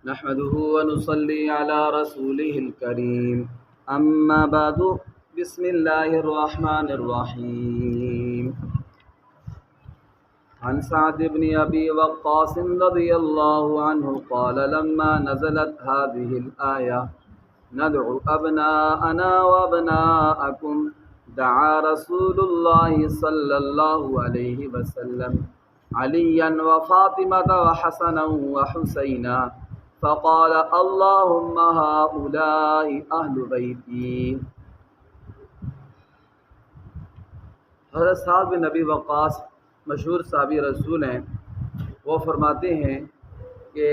نحمده ونصلي على رسوله الكريم أما بعد بسم الله الرحمن الرحيم عن سعد بن أبي وقاص رضي الله عنه قال لما نزلت هذه الآية ندعو أبناءنا وأبناءكم دعا رسول الله صلى الله عليه وسلم عليا وفاطمة وحسنا وحسينا فقال اللهم هؤلاء أهل بيتي۔ حضرت سعد بن ابی وقاص مشہور صحابی رسول ہیں، وہ فرماتے ہیں کہ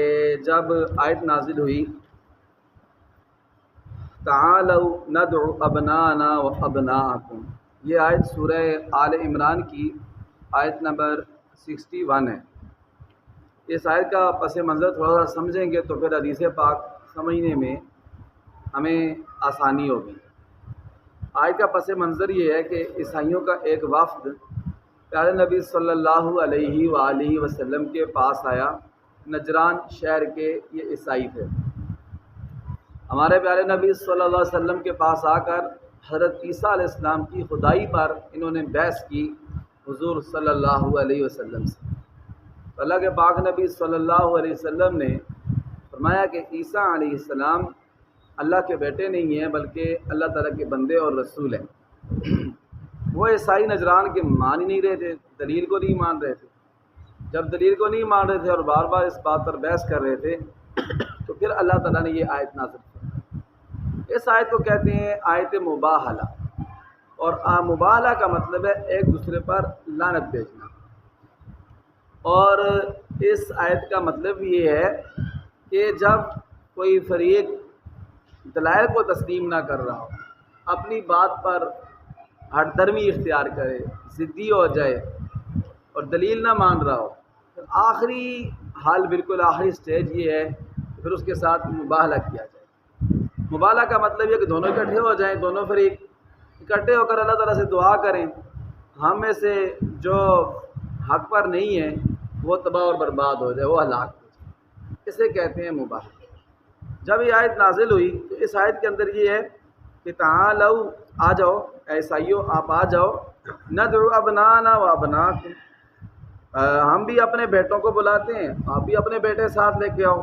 جب آیت نازل ہوئی تعالوا ندعو ابنانا و ابناءکم، یہ آیت سورہ آل عمران کی آیت نمبر 61 ہے۔ اس آیت کا پس منظر تھوڑا سا سمجھیں گے تو پھر حدیث پاک سمجھنے میں ہمیں آسانی ہوگی۔ آیت کا پس منظر یہ ہے کہ عیسائیوں کا ایک وفد پیارے نبی صلی اللہ علیہ وآلہ وسلم کے پاس آیا۔ نجران شہر کے یہ عیسائی تھے۔ ہمارے پیارے نبی صلی اللہ علیہ وسلم کے پاس آ کر حضرت عیسیٰ علیہ السلام کی خدائی پر انہوں نے بحث کی حضور صلی اللہ علیہ وسلم سے۔ اللہ کے پاک نبی صلی اللہ علیہ وسلم نے فرمایا کہ عیسیٰ علیہ السلام اللہ کے بیٹے نہیں ہیں بلکہ اللہ تعالیٰ کے بندے اور رسول ہیں۔ وہ عیسائی نجران کے مان ہی نہیں رہے تھے، دلیل کو نہیں مان رہے تھے۔ جب دلیل کو نہیں مان رہے تھے اور بار بار اس بات پر بحث کر رہے تھے تو پھر اللہ تعالیٰ نے یہ آیت نازل کی۔ اس آیت کو کہتے ہیں آیت مباہلہ، اور مباہلہ کا مطلب ہے ایک دوسرے پر لعنت بھیجنا۔ اور اس آیت کا مطلب یہ ہے کہ جب کوئی فریق دلائل کو تسلیم نہ کر رہا ہو، اپنی بات پر ہٹ درمی اختیار کرے، ضدی ہو جائے اور دلیل نہ مان رہا ہو، پھر آخری حال، بالکل آخری سٹیج یہ ہے کہ پھر اس کے ساتھ مباہلہ کیا جائے۔ مباہلہ کا مطلب یہ کہ دونوں اکٹھے ہو جائیں، دونوں فریق اکٹھے ہو کر اللہ تعالیٰ سے دعا کریں ہم میں سے جو حق پر نہیں ہے وہ تباہ اور برباد ہو جائے، وہ ہلاک ہو جائے۔ اسے کہتے ہیں مباہلہ۔ جب یہ آیت نازل ہوئی تو اس آیت کے اندر یہ ہے کہ تعالوا، آ جاؤ عیسائیوں، آپ آ جاؤ، ندعو ابنانا و ابناکم، ہم بھی اپنے بیٹوں کو بلاتے ہیں، آپ بھی اپنے بیٹے ساتھ لے کے آؤ،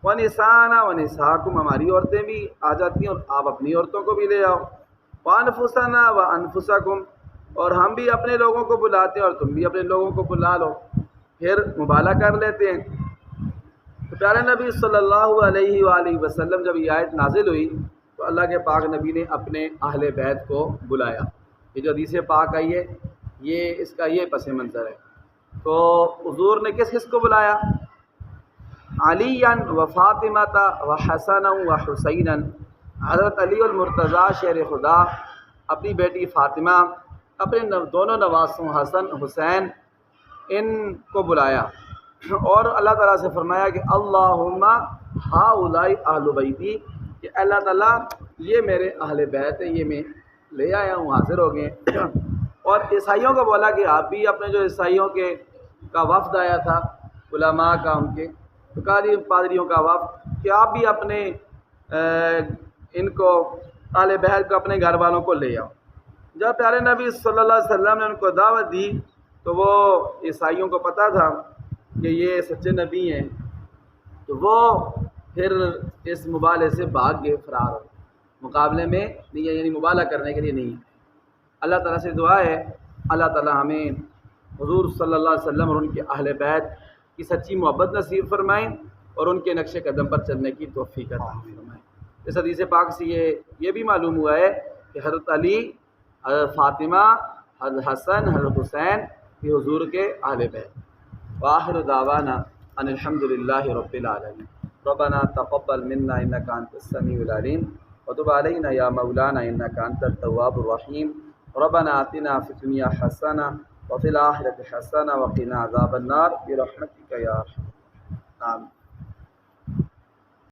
ونسانا ونساکم، ہماری عورتیں بھی آ جاتی ہیں اور آپ اپنی عورتوں کو بھی لے آؤ، وانفسنا وانفسکم، اور ہم بھی اپنے لوگوں کو بلاتے ہیں اور تم بھی اپنے لوگوں کو بلا لو، پھر مباہلہ کر لیتے ہیں۔ تو پیارے نبی صلی اللہ علیہ وآلہ وسلم جب یہ آیت نازل ہوئی تو اللہ کے پاک نبی نے اپنے اہل بیت کو بلایا۔ یہ جو حدیث پاک آئی ہے یہ اس کا یہ پس منظر ہے۔ تو حضور نے کس کس کو بلایا؟ علی و فاطمہ و حسن و حسین، حضرت علی المرتضیٰ شیر خدا، اپنی بیٹی فاطمہ، اپنے دونوں نواسوں حسن حسین، ان کو بلایا اور اللہ تعالیٰ سے فرمایا کہ اللہم ہؤلاء اہل بیتی، کہ اللہ تعالیٰ یہ میرے اہل بیت ہے، یہ میں لے آیا ہوں، حاضر ہو گئے۔ اور عیسائیوں کو بولا کہ آپ بھی اپنے جو عیسائیوں کا وفد آیا تھا، علماء کا، ان کے قاری پادریوں کا وفد، کہ آپ بھی اپنے ان کو اہل بیت کو، اپنے گھر والوں کو لے آؤ۔ جب پیارے نبی صلی اللہ علیہ وسلم نے ان کو دعوت دی تو وہ عیسائیوں کو پتہ تھا کہ یہ سچے نبی ہیں، تو وہ پھر اس مباہلے سے بھاگ گئے، فرار ہو، مقابلے میں نہیں، یعنی مباہلہ کرنے کے لیے نہیں۔ اللہ تعالیٰ سے دعا ہے اللہ تعالیٰ ہمیں حضور صلی اللہ علیہ وسلم اور ان کے اہل بیت کی سچی محبت نصیب فرمائیں اور ان کے نقش قدم پر چلنے کی توفیق عطا فرمائیں۔ اس حدیث پاک سے یہ بھی معلوم ہوا ہے کہ حضرت علی، حضرت فاطمہ، حضرت حسن، حضرت حسین یہ حضور کے اہل بیت۔ وآخر دعوانا ان الحمد للہ رب العالمین۔ ربنا تقبل منا انک انت السمیع العلیم وتب علینا یا مولانا انک انت التواب الرحیم۔ ربنا آتنا فی الدنیا حسنہ وفی الآخرۃ حسنہ وقنا عذاب النار برحمتک یا ارحم۔ آمین۔